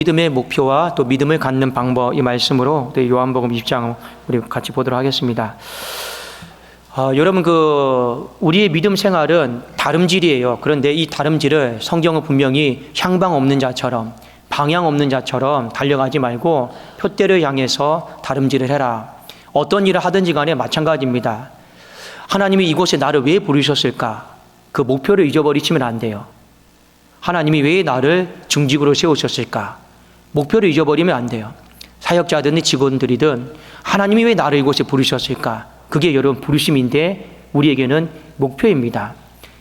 믿음의 목표와 또 믿음을 갖는 방법, 이 말씀으로 또 요한복음 20장 우리 같이 보도록 하겠습니다. 여러분, 우리의 믿음 생활은 다름질이에요. 그런데 이 다름질을 성경은 분명히 향방 없는 자처럼, 방향 없는 자처럼 달려가지 말고 표대를 향해서 다름질을 해라. 어떤 일을 하든지 간에 마찬가지입니다. 하나님이 이곳에 나를 왜 부르셨을까? 그 목표를 잊어버리시면 안 돼요. 하나님이 왜 나를 중직으로 세우셨을까? 목표를 잊어버리면 안 돼요. 사역자든 직원들이든 하나님이 왜 나를 이곳에 부르셨을까? 그게 여러분 부르심인데 우리에게는 목표입니다.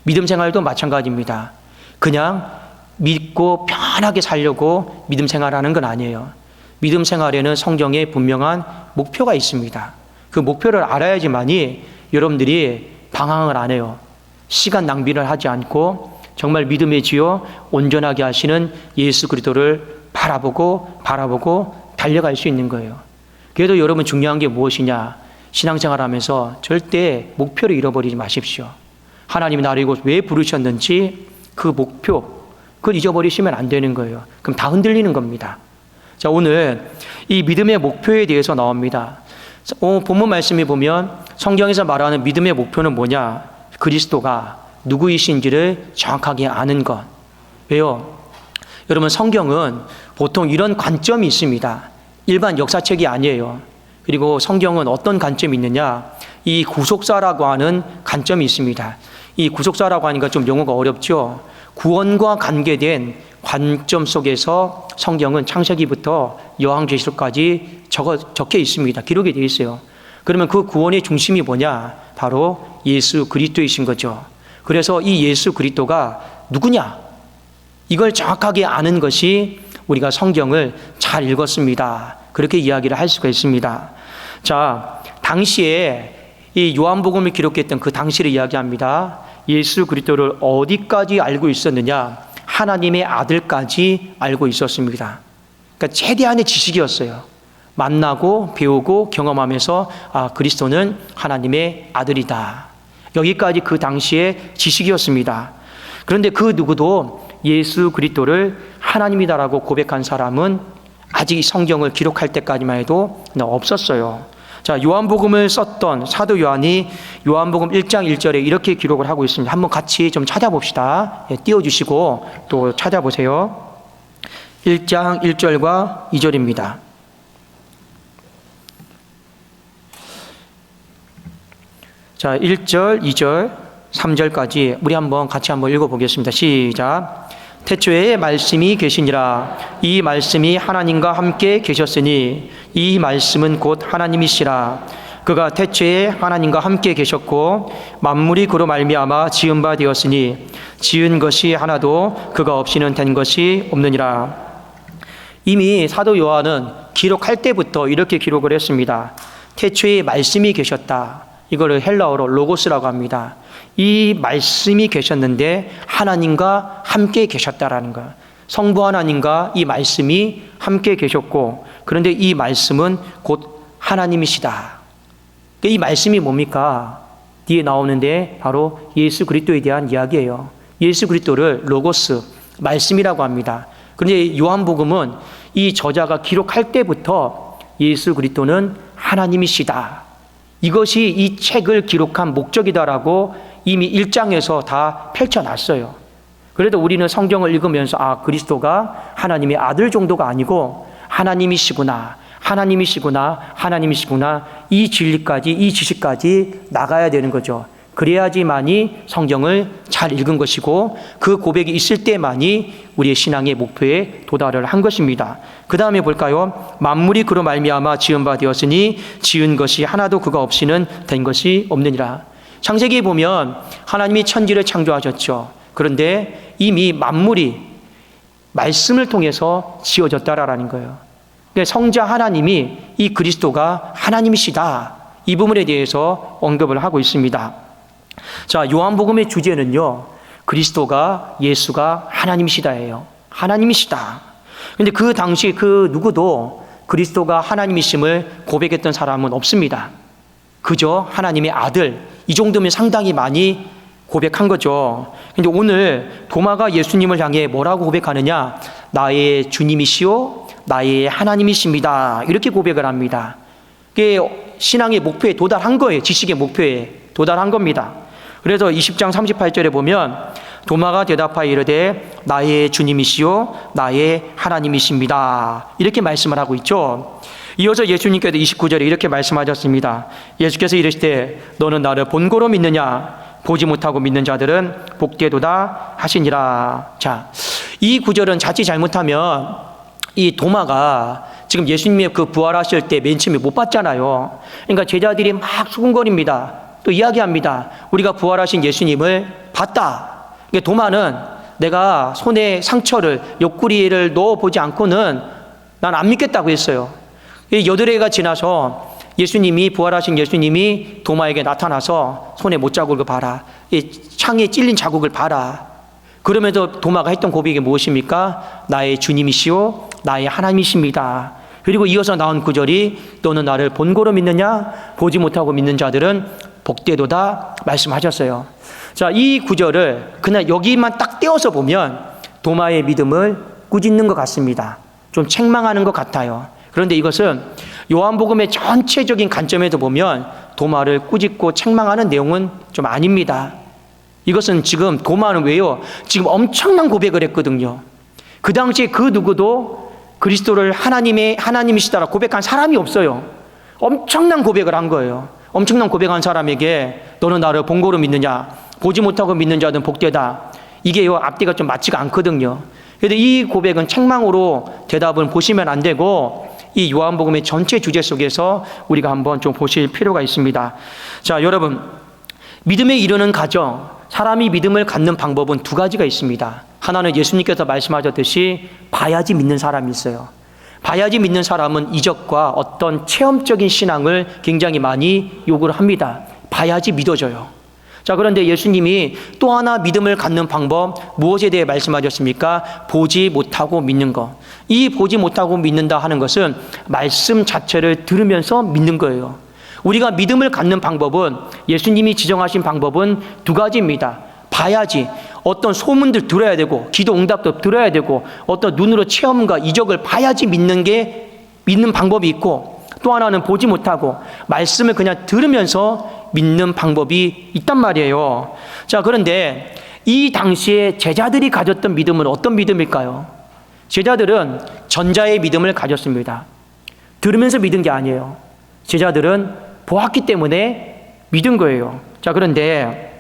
믿음 생활도 마찬가지입니다. 그냥 믿고 편하게 살려고 믿음 생활하는 건 아니에요. 믿음 생활에는 성경에 분명한 목표가 있습니다. 그 목표를 알아야지만이 여러분들이 방황을 안 해요. 시간 낭비를 하지 않고 정말 믿음의 주요 온전하게 하시는 예수 그리스도를 바라보고 달려갈 수 있는 거예요. 그래도 여러분 중요한 게 무엇이냐? 신앙생활하면서 절대 목표를 잃어버리지 마십시오. 하나님이 나를 이곳 왜 부르셨는지 그 목표, 그걸 잊어버리시면 안 되는 거예요. 그럼 다 흔들리는 겁니다. 자, 오늘 이 믿음의 목표에 대해서 나옵니다. 본문 말씀에 보면 성경에서 말하는 믿음의 목표는 뭐냐? 그리스도가 누구이신지를 정확하게 아는 것. 왜요? 여러분, 성경은 보통 이런 관점이 있습니다. 일반 역사책이 아니에요. 그리고 성경은 어떤 관점이 있느냐? 이 구속사라고 하는 관점이 있습니다. 이 구속사라고 하니까 좀 용어가 어렵죠. 구원과 관계된 관점 속에서 성경은 창세기부터 요한계시록까지 적혀 있습니다. 기록이 되어 있어요. 그러면 그 구원의 중심이 뭐냐? 바로 예수 그리스도이신 거죠. 그래서 이 예수 그리스도가 누구냐? 이걸 정확하게 아는 것이 우리가 성경을 잘 읽었습니다. 그렇게 이야기를 할 수가 있습니다. 자, 당시에 이 요한복음을 기록했던 그 당시를 이야기합니다. 예수 그리스도를 어디까지 알고 있었느냐? 하나님의 아들까지 알고 있었습니다. 그러니까 최대한의 지식이었어요. 만나고 배우고 경험하면서 그리스도는 하나님의 아들이다. 여기까지 그 당시의 지식이었습니다. 그런데 그 누구도 예수 그리스도를 하나님이다라고 고백한 사람은 아직 성경을 기록할 때까지만 해도 없었어요. 자, 요한복음을 썼던 사도 요한이 요한복음 1장 1절에 이렇게 기록을 하고 있습니다. 한번 같이 좀 찾아봅시다. 띄워주시고 또 찾아보세요. 1장 1절과 2절입니다. 자, 1절, 2절, 3절까지 우리 같이 한번 읽어보겠습니다. 시작. 태초에 말씀이 계시니라. 이 말씀이 하나님과 함께 계셨으니 이 말씀은 곧 하나님이시라. 그가 태초에 하나님과 함께 계셨고 만물이 그로 말미암아 지은 바 되었으니 지은 것이 하나도 그가 없이는 된 것이 없느니라. 이미 사도 요한은 기록할 때부터 이렇게 기록을 했습니다. 태초에 말씀이 계셨다. 이거를 헬라어로 로고스라고 합니다. 이 말씀이 계셨는데 하나님과 함께 계셨다라는 거예요. 성부 하나님과 이 말씀이 함께 계셨고, 그런데 이 말씀은 곧 하나님이시다. 이 말씀이 뭡니까? 뒤에 나오는데 바로 예수 그리스도에 대한 이야기예요. 예수 그리스도를 로고스, 말씀이라고 합니다. 그런데 요한복음은 이 저자가 기록할 때부터 예수 그리스도는 하나님이시다. 이것이 이 책을 기록한 목적이다라고 이미 1장에서 다 펼쳐놨어요. 그래도 우리는 성경을 읽으면서 그리스도가 하나님의 아들 정도가 아니고 하나님이시구나, 이 진리까지, 이 지식까지 나가야 되는 거죠. 그래야지만이 성경을 잘 읽은 것이고 그 고백이 있을 때만이 우리의 신앙의 목표에 도달을 한 것입니다. 그 다음에 볼까요? 만물이 그로 말미암아 지은 바 되었으니 지은 것이 하나도 그가 없이는 된 것이 없느니라. 창세기에 보면 하나님이 천지를 창조하셨죠. 그런데 이미 만물이 말씀을 통해서 지어졌다라는 거예요. 성자 하나님이 이 그리스도가 하나님이시다. 이 부분에 대해서 언급을 하고 있습니다. 자, 요한복음의 주제는요, 그리스도가, 예수가 하나님이시다예요. 하나님이시다. 근데 그 당시 그 누구도 그리스도가 하나님이심을 고백했던 사람은 없습니다. 그저 하나님의 아들, 이 정도면 상당히 많이 고백한 거죠. 근데 오늘 도마가 예수님을 향해 뭐라고 고백하느냐? 나의 주님이시오, 나의 하나님이십니다. 이렇게 고백을 합니다. 그게 신앙의 목표에 도달한 거예요. 지식의 목표에 도달한 겁니다. 그래서 20장 38절에 보면 도마가 대답하여 이르되 나의 주님이시오, 나의 하나님이십니다. 이렇게 말씀을 하고 있죠. 이어서 예수님께서 29절에 이렇게 말씀하셨습니다. 예수께서 이르시되 너는 나를 본고로 믿느냐? 보지 못하고 믿는 자들은 복되도다 하시니라. 자, 이 구절은 자칫 잘못하면 이 도마가 지금 예수님의 그 부활하실 때 맨 처음에 못 봤잖아요. 그러니까 제자들이 막 수군거립니다. 또 이야기합니다. 우리가 부활하신 예수님을 봤다. 그러니까 도마는 내가 손에 상처를, 옆구리를 넣어보지 않고는 난 안 믿겠다고 했어요. 8해가 지나서 예수님이, 부활하신 예수님이 도마에게 나타나서 손에 못자국을 봐라, 이 창에 찔린 자국을 봐라. 그러면서 도마가 했던 고백이 무엇입니까? 나의 주님이시오, 나의 하나님이십니다. 그리고 이어서 나온 구절이 너는 나를 본고로 믿느냐? 보지 못하고 믿는 자들은 복되도다 말씀하셨어요. 자, 이 구절을 그냥 여기만 딱 떼어서 보면 도마의 믿음을 꾸짖는 것 같습니다. 좀 책망하는 것 같아요. 그런데 이것은 요한복음의 전체적인 관점에서 보면 도마를 꾸짖고 책망하는 내용은 좀 아닙니다. 이것은 지금 도마는 왜요? 지금 엄청난 고백을 했거든요. 그 당시에 그 누구도 그리스도를 하나님이시다라고 고백한 사람이 없어요. 엄청난 고백을 한 거예요. 엄청난 고백한 사람에게 너는 나를 본고로 믿느냐? 보지 못하고 믿는 자는 복되다. 이게요, 앞뒤가 좀 맞지가 않거든요. 그런데 이 고백은 책망으로 대답은 보시면 안 되고 이 요한복음의 전체 주제 속에서 우리가 한번 좀 보실 필요가 있습니다. 자, 여러분, 믿음에 이르는 과정, 사람이 믿음을 갖는 방법은 두 가지가 있습니다. 하나는 예수님께서 말씀하셨듯이 봐야지 믿는 사람이 있어요. 봐야지 믿는 사람은 이적과 어떤 체험적인 신앙을 굉장히 많이 요구를 합니다. 봐야지 믿어져요. 자, 그런데 예수님이 또 하나 믿음을 갖는 방법, 무엇에 대해 말씀하셨습니까? 보지 못하고 믿는 것. 이 보지 못하고 믿는다 하는 것은 말씀 자체를 들으면서 믿는 거예요. 우리가 믿음을 갖는 방법은, 예수님이 지정하신 방법은 두 가지입니다. 봐야지, 어떤 소문들 들어야 되고, 기도 응답도 들어야 되고, 어떤 눈으로 체험과 이적을 봐야지 믿는 방법이 있고, 또 하나는 보지 못하고 말씀을 그냥 들으면서 믿는 방법이 있단 말이에요. 자, 그런데 이 당시에 제자들이 가졌던 믿음은 어떤 믿음일까요? 제자들은 전자의 믿음을 가졌습니다. 들으면서 믿은 게 아니에요. 제자들은 보았기 때문에 믿은 거예요. 자, 그런데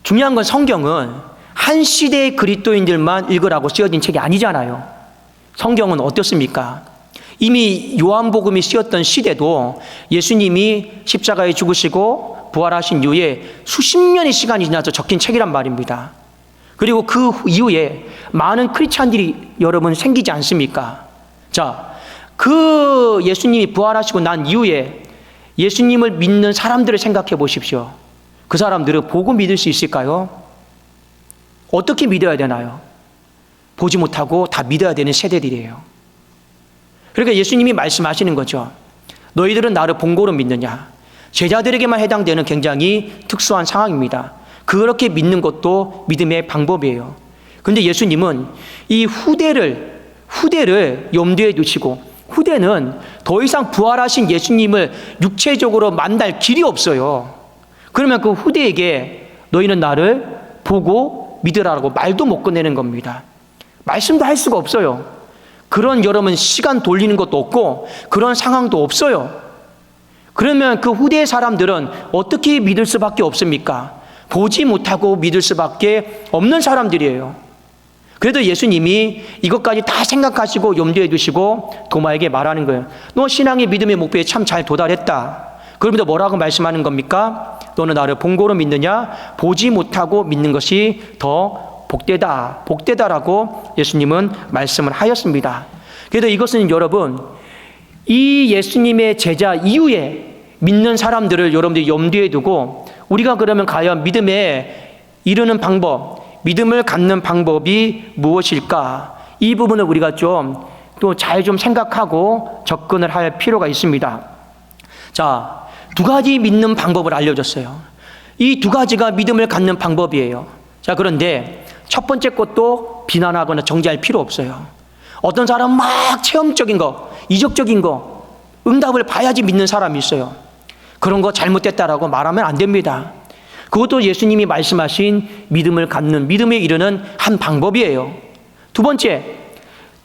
중요한 건 성경은 한 시대의 그리스도인들만 읽으라고 쓰여진 책이 아니잖아요. 성경은 어떻습니까? 이미 요한복음이 쓰였던 시대도 예수님이 십자가에 죽으시고 부활하신 이후에 수십 년의 시간이 지나서 적힌 책이란 말입니다. 그리고 그 이후에 많은 크리스찬들이 여러분 생기지 않습니까? 자, 그 예수님이 부활하시고 난 이후에 예수님을 믿는 사람들을 생각해 보십시오. 그 사람들은 보고 믿을 수 있을까요? 어떻게 믿어야 되나요? 보지 못하고 다 믿어야 되는 세대들이에요. 그러니까 예수님이 말씀하시는 거죠. 너희들은 나를 본고로 믿느냐? 제자들에게만 해당되는 굉장히 특수한 상황입니다. 그렇게 믿는 것도 믿음의 방법이에요. 그런데 예수님은 이 후대를 염두에 두시고, 후대는 더 이상 부활하신 예수님을 육체적으로 만날 길이 없어요. 그러면 그 후대에게 너희는 나를 보고 믿으라고 말도 못 꺼내는 겁니다. 말씀도 할 수가 없어요. 그런 여러분 시간 돌리는 것도 없고 그런 상황도 없어요. 그러면 그 후대의 사람들은 어떻게 믿을 수밖에 없습니까? 보지 못하고 믿을 수밖에 없는 사람들이에요. 그래도 예수님이 이것까지 다 생각하시고 염두에 두시고 도마에게 말하는 거예요. 너 신앙의 믿음의 목표에 참 잘 도달했다. 그러면서 뭐라고 말씀하는 겁니까? 너는 나를 본고로 믿느냐? 보지 못하고 믿는 것이 더 복되다라고 예수님은 말씀을 하였습니다. 그래서 이것은 여러분, 이 예수님의 제자 이후에 믿는 사람들을 여러분들이 염두에 두고 우리가 그러면 과연 믿음에 이르는 방법, 믿음을 갖는 방법이 무엇일까? 이 부분을 우리가 좀 또 잘 좀 생각하고 접근을 할 필요가 있습니다. 자, 두 가지 믿는 방법을 알려줬어요. 이 두 가지가 믿음을 갖는 방법이에요. 자, 그런데 첫 번째 것도 비난하거나 정죄할 필요 없어요. 어떤 사람은 막 체험적인 거, 이적적인 거, 응답을 봐야지 믿는 사람이 있어요. 그런 거 잘못됐다라고 말하면 안 됩니다. 그것도 예수님이 말씀하신 믿음을 갖는, 믿음에 이르는 한 방법이에요. 두 번째,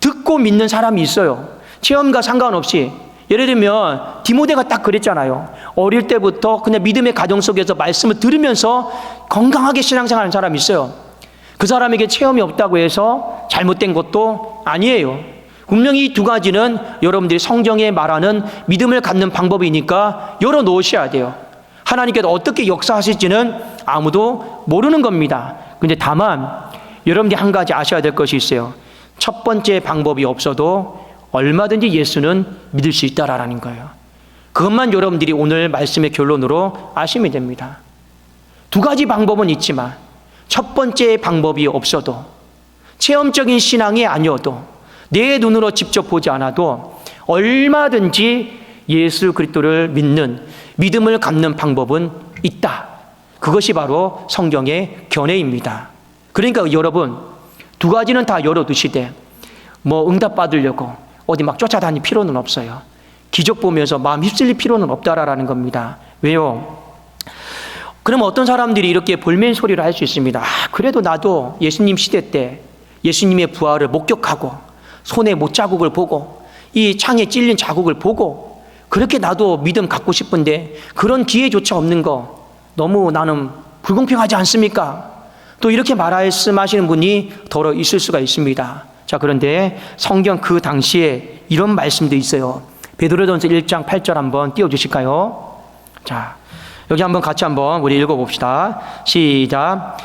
듣고 믿는 사람이 있어요. 체험과 상관없이. 예를 들면 디모데가 딱 그랬잖아요. 어릴 때부터 그냥 믿음의 가정 속에서 말씀을 들으면서 건강하게 신앙생활하는 사람이 있어요. 그 사람에게 체험이 없다고 해서 잘못된 것도 아니에요. 분명히 이 두 가지는 여러분들이 성경에 말하는 믿음을 갖는 방법이니까 열어놓으셔야 돼요. 하나님께서 어떻게 역사하실지는 아무도 모르는 겁니다. 근데 다만 여러분들이 한 가지 아셔야 될 것이 있어요. 첫 번째 방법이 없어도 얼마든지 예수는 믿을 수 있다라는 거예요. 그것만 여러분들이 오늘 말씀의 결론으로 아시면 됩니다. 두 가지 방법은 있지만 첫 번째 방법이 없어도, 체험적인 신앙이 아니어도, 내 눈으로 직접 보지 않아도 얼마든지 예수 그리스도를 믿는, 믿음을 갖는 방법은 있다. 그것이 바로 성경의 견해입니다. 그러니까 여러분, 두 가지는 다 열어두시되 응답 받으려고 어디 막 쫓아다닐 필요는 없어요. 기적 보면서 마음 휩쓸릴 필요는 없다라는 겁니다. 왜요? 그럼 어떤 사람들이 이렇게 볼멘 소리를 할 수 있습니다. 그래도 나도 예수님 시대 때 예수님의 부활을 목격하고 손에 못자국을 보고 이 창에 찔린 자국을 보고 그렇게 나도 믿음 갖고 싶은데 그런 기회조차 없는 거 너무 나는 불공평하지 않습니까? 또 이렇게 말씀하시는 분이 더러 있을 수가 있습니다. 자, 그런데 성경 그 당시에 이런 말씀도 있어요. 베드로전서 1장 8절 한번 띄워주실까요? 자, 여기 한번 같이 한번 우리 읽어봅시다. 시작.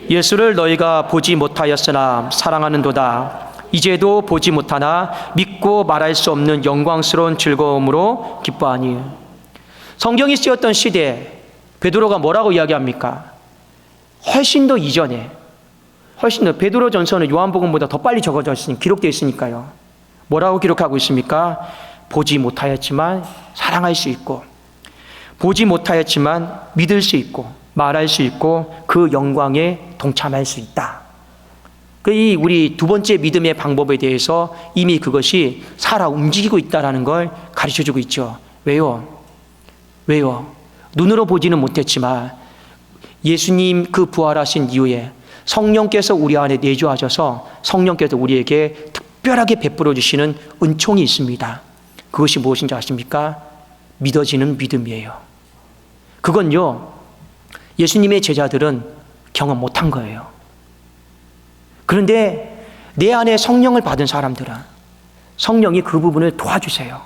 예수를 너희가 보지 못하였으나 사랑하는도다. 이제도 보지 못하나 믿고 말할 수 없는 영광스러운 즐거움으로 기뻐하니. 성경이 쓰였던 시대에 베드로가 뭐라고 이야기합니까? 훨씬 더 이전에, 훨씬 더 베드로전서는 요한복음보다 더 빨리 적어져 있으니 기록되어 있으니까요. 뭐라고 기록하고 있습니까? 보지 못하였지만 사랑할 수 있고, 보지 못하였지만 믿을 수 있고, 말할 수 있고, 그 영광에 동참할 수 있다. 이 우리 두 번째 믿음의 방법에 대해서 이미 그것이 살아 움직이고 있다는 걸 가르쳐주고 있죠. 왜요? 눈으로 보지는 못했지만 예수님 그 부활하신 이후에 성령께서 우리 안에 내주하셔서 성령께서 우리에게 특별하게 베풀어 주시는 은총이 있습니다. 그것이 무엇인지 아십니까? 믿어지는 믿음이에요. 그건요, 예수님의 제자들은 경험 못한 거예요. 그런데 내 안에 성령을 받은 사람들은 성령이 그 부분을 도와주세요.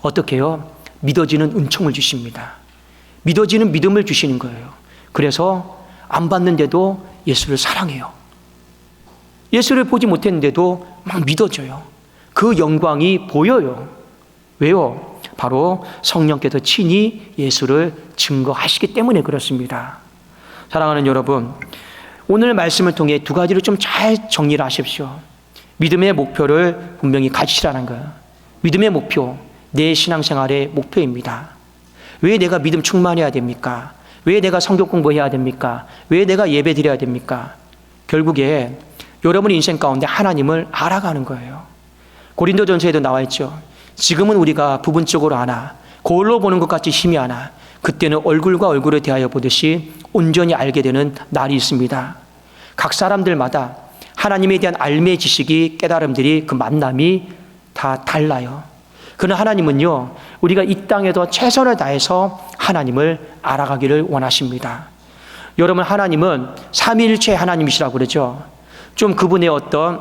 어떻게 해요? 믿어지는 은총을 주십니다. 믿어지는 믿음을 주시는 거예요. 그래서 안 봤는데도 예수를 사랑해요. 예수를 보지 못했는데도 막 믿어져요. 그 영광이 보여요. 왜요? 바로 성령께서 친히 예수를 증거하시기 때문에 그렇습니다. 사랑하는 여러분, 오늘 말씀을 통해 두 가지를 좀 잘 정리를 하십시오. 믿음의 목표를 분명히 가지시라는 거예요. 믿음의 목표, 내 신앙생활의 목표입니다. 왜 내가 믿음 충만해야 됩니까? 왜 내가 성경 공부해야 됩니까? 왜 내가 예배 드려야 됩니까? 결국에 여러분 인생 가운데 하나님을 알아가는 거예요. 고린도전서에도 나와 있죠. 지금은 우리가 부분적으로 아나 거울로 보는 것 같이 희미하나 그때는 얼굴과 얼굴을 대하여 보듯이 온전히 알게 되는 날이 있습니다. 각 사람들마다 하나님에 대한 알매 지식이, 깨달음들이, 그 만남이 다 달라요. 그러나 하나님은요, 우리가 이 땅에도 최선을 다해서 하나님을 알아가기를 원하십니다. 여러분, 하나님은 삼위일체 하나님이시라고 그러죠. 좀 그분의 어떤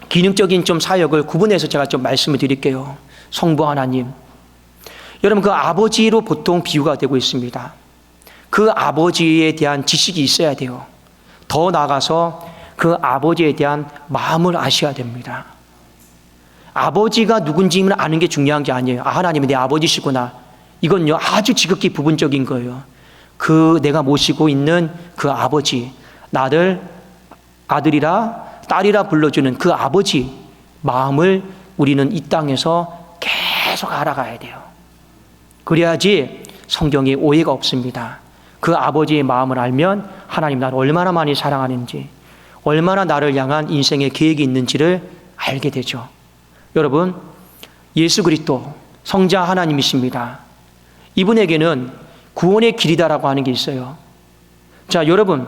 기능적인 좀 사역을 구분해서 제가 좀 말씀을 드릴게요. 성부 하나님, 여러분, 그 아버지로 보통 비유가 되고 있습니다. 그 아버지에 대한 지식이 있어야 돼요. 더 나아가서 그 아버지에 대한 마음을 아셔야 됩니다. 아버지가 누군지는 아는 게 중요한 게 아니에요. 하나님이 내 아버지시구나. 이건요, 아주 지극히 부분적인 거예요. 그 내가 모시고 있는 그 아버지, 나를 아들이라 딸이라 불러주는 그 아버지 마음을 우리는 이 땅에서 계속 알아가야 돼요. 그래야지 성경에 오해가 없습니다. 그 아버지의 마음을 알면 하나님 나를 얼마나 많이 사랑하는지, 얼마나 나를 향한 인생의 계획이 있는지를 알게 되죠. 여러분, 예수 그리스도 성자 하나님이십니다. 이분에게는 구원의 길이다라고 하는 게 있어요. 자, 여러분,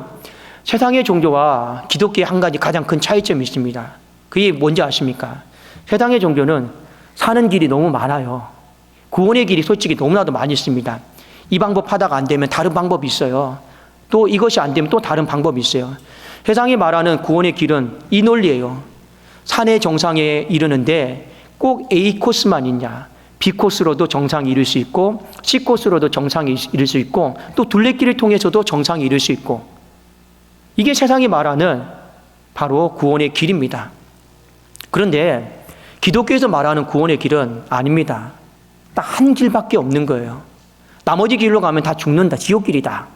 세상의 종교와 기독교의 한 가지 가장 큰 차이점이 있습니다. 그게 뭔지 아십니까? 세상의 종교는 사는 길이 너무 많아요. 구원의 길이 솔직히 너무나도 많이 있습니다. 이 방법 하다가 안 되면 다른 방법이 있어요. 또 이것이 안 되면 또 다른 방법이 있어요. 세상이 말하는 구원의 길은 이 논리예요. 산의 정상에 이르는데 꼭 A 코스만 있냐, B 코스로도 정상에 이를 수 있고 C 코스로도 정상에 이를 수 있고 또 둘레길을 통해서도 정상에 이를 수 있고, 이게 세상이 말하는 바로 구원의 길입니다. 그런데 기독교에서 말하는 구원의 길은 아닙니다. 딱 한 길밖에 없는 거예요. 나머지 길로 가면 다 죽는다, 지옥길이다.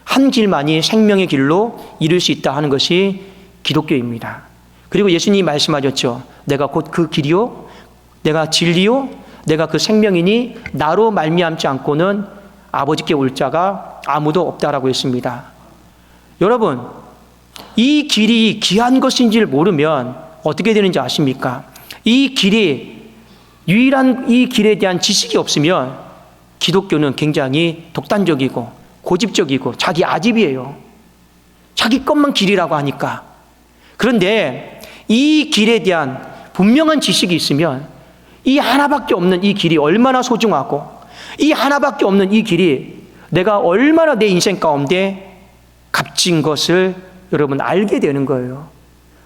한 길만이 생명의 길로 이룰 수 있다 하는 것이 기독교입니다. 그리고 예수님이 말씀하셨죠. 내가 곧 그 길이요, 내가 진리요, 내가 그 생명이니 나로 말미암지 않고는 아버지께 올 자가 아무도 없다라고 했습니다. 여러분, 이 길이 귀한 것인지를 모르면 어떻게 되는지 아십니까? 이 길이 유일한 이 길에 대한 지식이 없으면 기독교는 굉장히 독단적이고 고집적이고 자기 아집이에요. 자기 것만 길이라고 하니까. 그런데 이 길에 대한 분명한 지식이 있으면 이 하나밖에 없는 이 길이 얼마나 소중하고, 이 하나밖에 없는 이 길이 내가 얼마나 내 인생 가운데 값진 것을 여러분 알게 되는 거예요.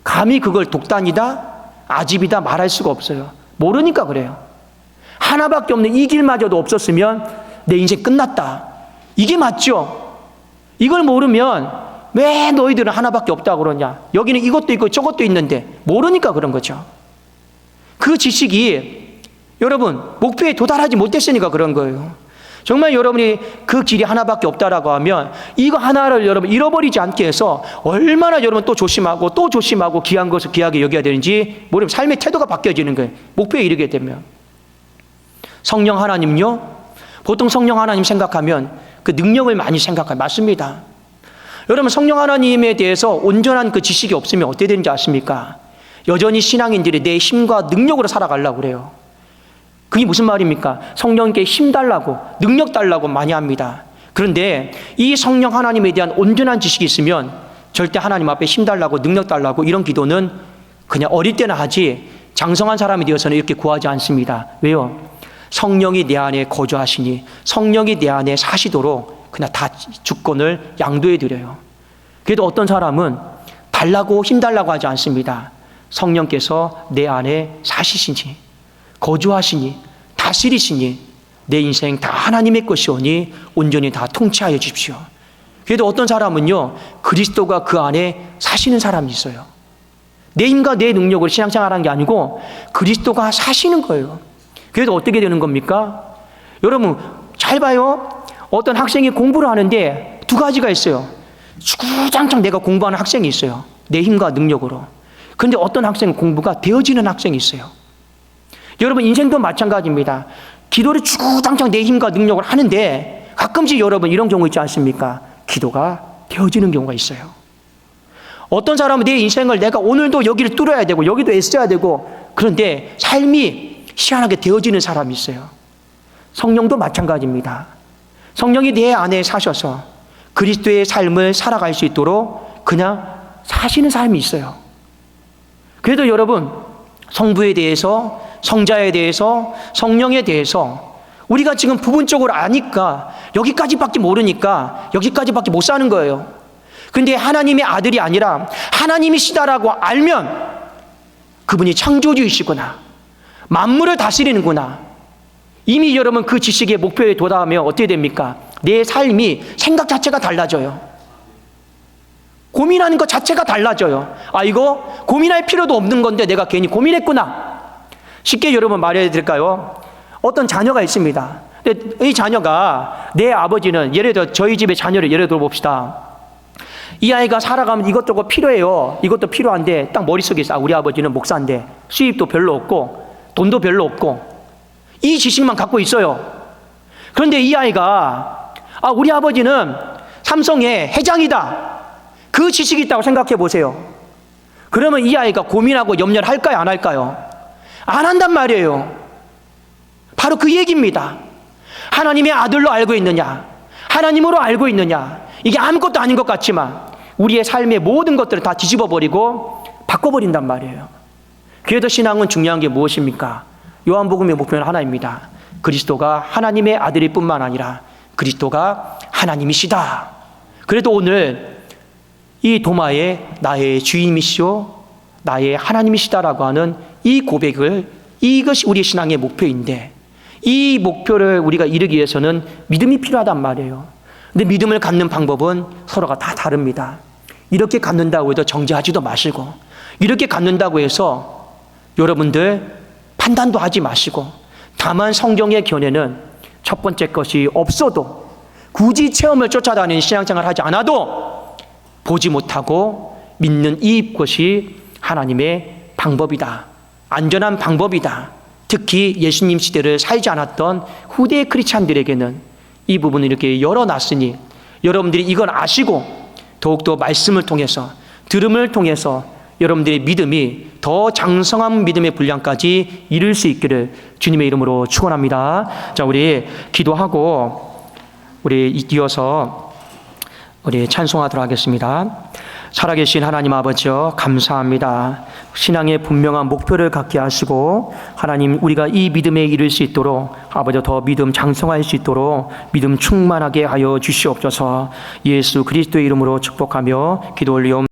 감히 그걸 독단이다, 아집이다 말할 수가 없어요. 모르니까 그래요. 하나밖에 없는 이 길마저도 없었으면 내 인생 끝났다. 이게 맞죠? 이걸 모르면 왜 너희들은 하나밖에 없다고 그러냐? 여기는 이것도 있고 저것도 있는데 모르니까 그런 거죠. 그 지식이 여러분 목표에 도달하지 못했으니까 그런 거예요. 정말 여러분이 그 길이 하나밖에 없다라고 하면 이거 하나를 여러분 잃어버리지 않게 해서 얼마나 여러분 또 조심하고 또 조심하고 귀한 것을 귀하게 여겨야 되는지 모르면 삶의 태도가 바뀌어지는 거예요. 목표에 이르게 되면. 성령 하나님요, 보통 성령 하나님 생각하면 그 능력을 많이 생각해요. 맞습니다. 여러분, 성령 하나님에 대해서 온전한 그 지식이 없으면 어떻게 되는지 아십니까? 여전히 신앙인들이 내 힘과 능력으로 살아가려고 그래요. 그게 무슨 말입니까? 성령께 힘 달라고, 능력 달라고 많이 합니다. 그런데 이 성령 하나님에 대한 온전한 지식이 있으면 절대 하나님 앞에 힘 달라고, 능력 달라고 이런 기도는 그냥 어릴 때나 하지 장성한 사람이 되어서는 이렇게 구하지 않습니다. 왜요? 성령이 내 안에 거주하시니 성령이 내 안에 사시도록 그냥 다 주권을 양도해 드려요. 그래도 어떤 사람은 달라고 힘 달라고 하지 않습니다. 성령께서 내 안에 사시시니 거주하시니 다스리시니 내 인생 다 하나님의 것이오니 온전히 다 통치하여 주십시오. 그래도 어떤 사람은요, 그리스도가 그 안에 사시는 사람이 있어요. 내 힘과 내 능력으로 신앙생활하는 게 아니고 그리스도가 사시는 거예요. 그래도 어떻게 되는 겁니까? 여러분 잘 봐요. 어떤 학생이 공부를 하는데 두 가지가 있어요. 주구장창 내가 공부하는 학생이 있어요. 내 힘과 능력으로. 그런데 어떤 학생은 공부가 되어지는 학생이 있어요. 여러분 인생도 마찬가지입니다. 기도를 주구장창 내 힘과 능력을 하는데 가끔씩 여러분 이런 경우 있지 않습니까? 기도가 되어지는 경우가 있어요. 어떤 사람은 내 인생을 내가 오늘도 여기를 뚫어야 되고 여기도 애써야 되고, 그런데 삶이 희한하게 되어지는 사람이 있어요. 성령도 마찬가지입니다. 성령이 내 안에 사셔서 그리스도의 삶을 살아갈 수 있도록 그냥 사시는 삶이 있어요. 그래도 여러분 성부에 대해서, 성자에 대해서, 성령에 대해서 우리가 지금 부분적으로 아니까 여기까지밖에 모르니까 여기까지밖에 못 사는 거예요. 근데 하나님의 아들이 아니라 하나님이시다라고 알면 그분이 창조주이시구나, 만물을 다스리는구나, 이미 여러분 그 지식의 목표에 도달하면 어떻게 됩니까? 내 삶이 생각 자체가 달라져요. 고민하는 것 자체가 달라져요. 아, 이거 고민할 필요도 없는 건데 내가 괜히 고민했구나. 쉽게 여러분 말해드릴까요? 어떤 자녀가 있습니다. 근데 이 자녀가, 내 아버지는 예를 들어 저희 집의 자녀를 예를 들어 봅시다. 이 아이가 살아가면 이것저것 필요해요. 이것도 필요한데 딱 머릿속에 있어. 아, 우리 아버지는 목사인데 수입도 별로 없고 돈도 별로 없고 이 지식만 갖고 있어요. 그런데 이 아이가, 아, 우리 아버지는 삼성의 회장이다. 그 지식이 있다고 생각해 보세요. 그러면 이 아이가 고민하고 염려를 할까요, 안 할까요? 안 한단 말이에요. 바로 그 얘기입니다. 하나님의 아들로 알고 있느냐, 하나님으로 알고 있느냐, 이게 아무것도 아닌 것 같지만 우리의 삶의 모든 것들을 다 뒤집어 버리고 바꿔버린단 말이에요. 그래도 신앙은 중요한 게 무엇입니까? 요한복음의 목표는 하나입니다. 그리스도가 하나님의 아들일 뿐만 아니라 그리스도가 하나님이시다. 그래도 오늘 이 도마에 나의 주인이시오, 나의 하나님이시다라고 하는 이 고백을, 이것이 우리 신앙의 목표인데, 이 목표를 우리가 이루기 위해서는 믿음이 필요하단 말이에요. 근데 믿음을 갖는 방법은 서로가 다 다릅니다. 이렇게 갖는다고 해도 정죄하지도 마시고, 이렇게 갖는다고 해서 여러분들 판단도 하지 마시고, 다만 성경의 견해는 첫 번째 것이 없어도, 굳이 체험을 쫓아다니는 신앙생활을 하지 않아도 보지 못하고 믿는 이것이 하나님의 방법이다, 안전한 방법이다. 특히 예수님 시대를 살지 않았던 후대 크리스찬들에게는 이 부분을 이렇게 열어놨으니 여러분들이 이걸 아시고 더욱더 말씀을 통해서, 들음을 통해서 여러분들의 믿음이 더 장성한 믿음의 분량까지 이룰 수 있기를 주님의 이름으로 축원합니다. 자, 우리 기도하고 우리 이어서 우리 찬송하도록 하겠습니다. 살아계신 하나님 아버지여, 감사합니다. 신앙의 분명한 목표를 갖게 하시고, 하나님, 우리가 이 믿음에 이를 수 있도록, 아버지 더 믿음 장성할 수 있도록 믿음 충만하게 하여 주시옵소서. 예수 그리스도의 이름으로 축복하며 기도 올리옵나이다.